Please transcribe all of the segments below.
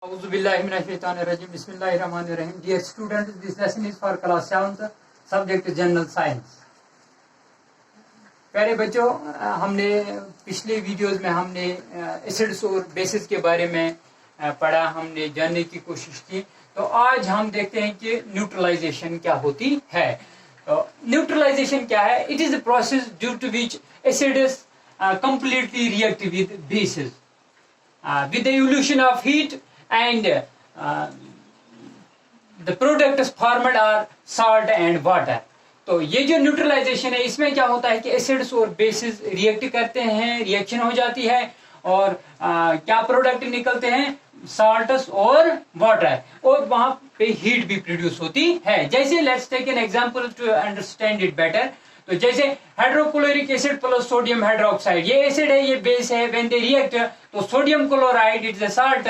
Bismillahirrahmanirrahim. Dear students, this lesson is for class 7th, subject general science. प्यारे बच्चों, हमने पिछले वीडियोस में हमने एसिड्स और बेसिस के बारे में पढ़ा, हमने जानने की कोशिश की। तो आज हम देखते हैं कि न्यूट्रलाइजेशन क्या होती है। तो न्यूट्रलाइजेशन क्या है? It is a process due to which acids completely react with bases with the evolution of heat and the products formed are salt and water. तो ये जो न्यूट्रलाइजेशन है, इसमें क्या होता है कि एसिड्स और बेसिस रिएक्ट करते हैं, रिएक्शन हो जाती है और क्या प्रोडक्ट निकलते हैं? साल्ट्स और वाटर, और वहां पे हीट भी प्रोड्यूस होती है। जैसे let's take an example to understand it better. तो जैसे hydrochloric acid plus sodium hydroxide, ये एसिड है, ये बेस है। व्हेन दे रिएक्ट तो sodium chloride is a salt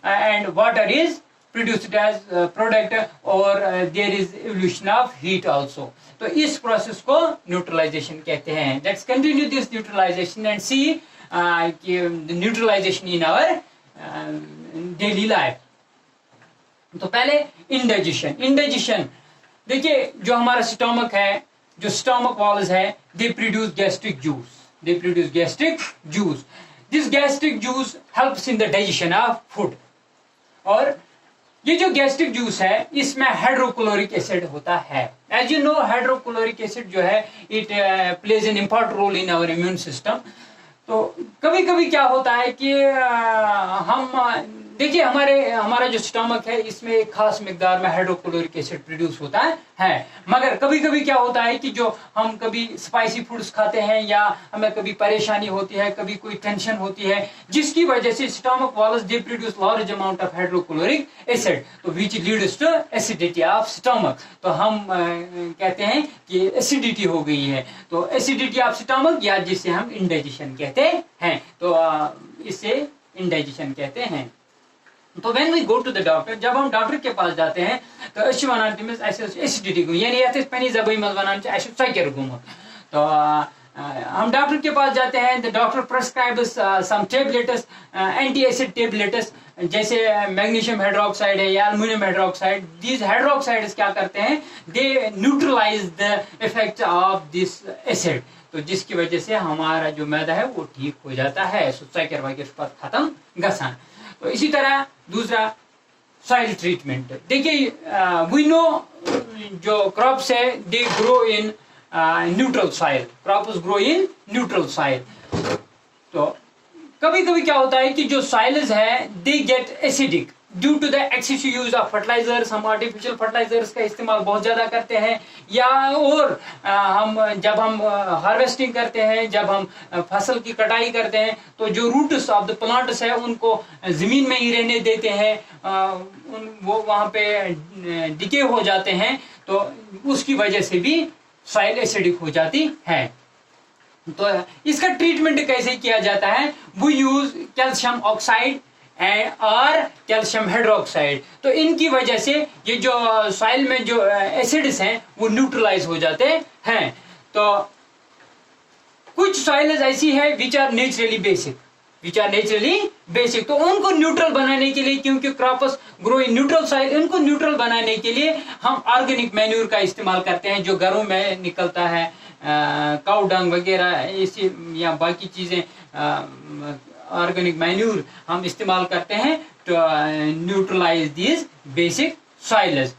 and water is produced as product, और there is evolution of heat also. तो इस प्रोसेस को न्यूट्रलाइजेशन कहते हैं। Let's continue this neutralization and see neutralization in our daily life. तो पहले indigestion देखिए, जो हमारा स्टमक है, जो स्टमक वॉल्स है, they produce gastric juice. This gastric juice helps in the digestion of food. और ये जो गैस्ट्रिक जूस है, इसमें हाइड्रोक्लोरिक एसिड होता है। As you know, hydrochloric acid जो है, it plays an important role in our immune system. तो कभी कभी क्या होता है कि हम देखिए, हमारा जो स्टमक है, इसमें एक खास मिकदार में हाइड्रोक्लोरिक एसिड प्रोड्यूस होता है। मगर कभी कभी क्या होता है कि जो हम कभी स्पाइसी फूड्स खाते हैं, या हमें कभी परेशानी होती है, कभी कोई टेंशन होती है, जिसकी वजह से stomach walls they produce large amount of hydrochloric acid, तो which leads to acidity of stomach. तो हम कहते हैं कि एसिडिटी हो गई है। तो एसिडिटी ऑफ स्टमक, या जिसे हम इंडाइजेशन कहते हैं, तो इसे इंडाइजेशन कहते हैं। तो when we go to the doctor, जब हम डॉक्टर के पास जाते हैं, तो अच्छी वनान तमिस एसिडिटी गई, यानी यथ पनी जबई मज वनान सकर गुमुत। तो हम डॉक्टर के पास जाते हैं, the doctor prescribes some tablets, anti acid tablets, जैसे मैग्नीशियम हाइड्रोक्साइड है या एल्युमिनियम हाइड्रोक्साइड। दीज हाइड्रोक्साइड्स क्या करते हैं? They neutralize the effect of this acid, तो जिसकी वजह से हमारा जो मैदा है वो ठीक हो जाता है, सकर वगैरह खत्म गसान। तो इसी तरह दूसरा सॉइल ट्रीटमेंट। देखिए, वी नो जो क्रॉप्स है, they grow in neutral soil, crops grow in neutral soil. तो कभी कभी क्या होता है कि जो सॉइल्स है, they get acidic due to the excessive use of fertilizers. हम आर्टिफिशियल फर्टिलाइजर्स का इस्तेमाल बहुत ज्यादा करते हैं, या और जब हम हार्वेस्टिंग करते हैं, जब हम फसल की कटाई करते हैं, तो जो रूट्स ऑफ द प्लांट्स है, उनको जमीन में ही रहने देते हैं, वो वहां पे डिके हो जाते हैं, तो उसकी वजह से भी सॉइल एसिडिक हो जाती है। तो इसका ट्रीटमेंट कैसे किया जाता है? वी यूज कैल्शियम ऑक्साइड और कैल्शियम हाइड्रोक्साइड। तो इनकी वजह से ये जो सॉइल में जो एसिड्स हैं, वो न्यूट्रलाइज हो जाते हैं। तो कुछ सॉइल्स ऐसी है विच आर नेचुरली बेसिक, तो उनको न्यूट्रल बनाने के लिए, क्योंकि crops grow in neutral soil, इनको न्यूट्रल बनाने के लिए हम ऑर्गेनिक मैन्यूर का इस्तेमाल करते हैं, जो घरों में निकलता है, काऊ डंग वगैरह इसी या बाकी चीजें, ऑर्गेनिक मैन्यूर हम इस्तेमाल करते हैं to neutralize these basic soils.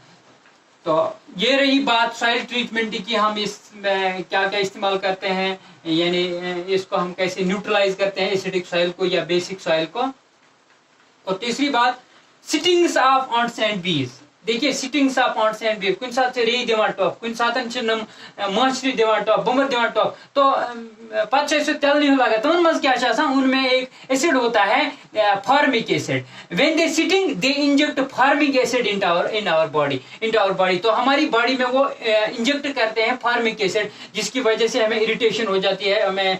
तो ये रही बात सॉइल ट्रीटमेंट की, हम इसमें क्या क्या इस्तेमाल करते हैं, यानी इसको हम कैसे न्यूट्रलाइज करते हैं, एसिडिक सॉइल को या बेसिक सॉइल को। और तीसरी बात, सिटिंग्स ऑफ ऑंट्स एंड बीज। देखिए, सिटिंग्स ऑफ ऑंट्स एंड बीज, कुछ साथ रे दिवान टॉप, कुछ साथ माछरी दिवान टॉप, बुमर दिवान टॉप। तो पच तेल नहीं लगा, तो उनमें क्या चाहता, उनमें एक एसिड होता है formic acid. When they sitting, they inject formic acid in our body. तो हमारी बॉडी में वो इंजेक्ट करते हैं फार्मिक एसिड, जिसकी वजह से हमें इरिटेशन हो जाती है, हमें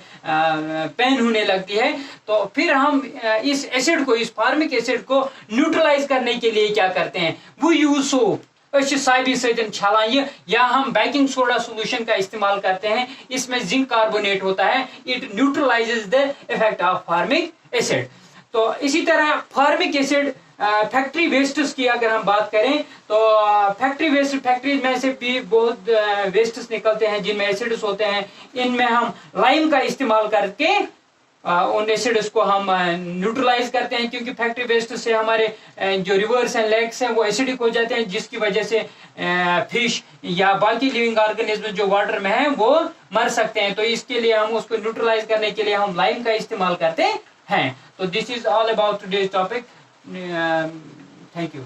पेन होने लगती है। तो फिर हम इस एसिड को, इस फार्मिक एसिड को न्यूट्रलाइज करने के लिए क्या करते हैं? वो यूज सोप, साइबी सजन छलाइए, या हम बेकिंग सोडा सोल्यूशन का इस्तेमाल करते हैं, इसमें जिंक कार्बोनेट होता है, it neutralises the effect of formic acid. तो इसी तरह फार्मिक एसिड फैक्ट्री वेस्ट्स की अगर हम बात करें तो फैक्ट्री में से भी बहुत वेस्ट्स निकलते हैं जिनमें एसिड्स होते हैं। इनमें हम लाइम का इस्तेमाल करके उन एसिड्स को हम न्यूट्रलाइज करते हैं, क्योंकि फैक्ट्री वेस्ट से हमारे जो रिवर्स एंड लेक्स हैं वो एसिडिक हो जाते हैं, जिसकी वजह से फिश या बाकी लिविंग ऑर्गेनिज्म जो वाटर में हैं वो मर सकते हैं। तो इसके लिए हम उसको न्यूट्रलाइज करने के लिए हम लाइम का इस्तेमाल करते हैं। तो this is all about today's topic. Thank you.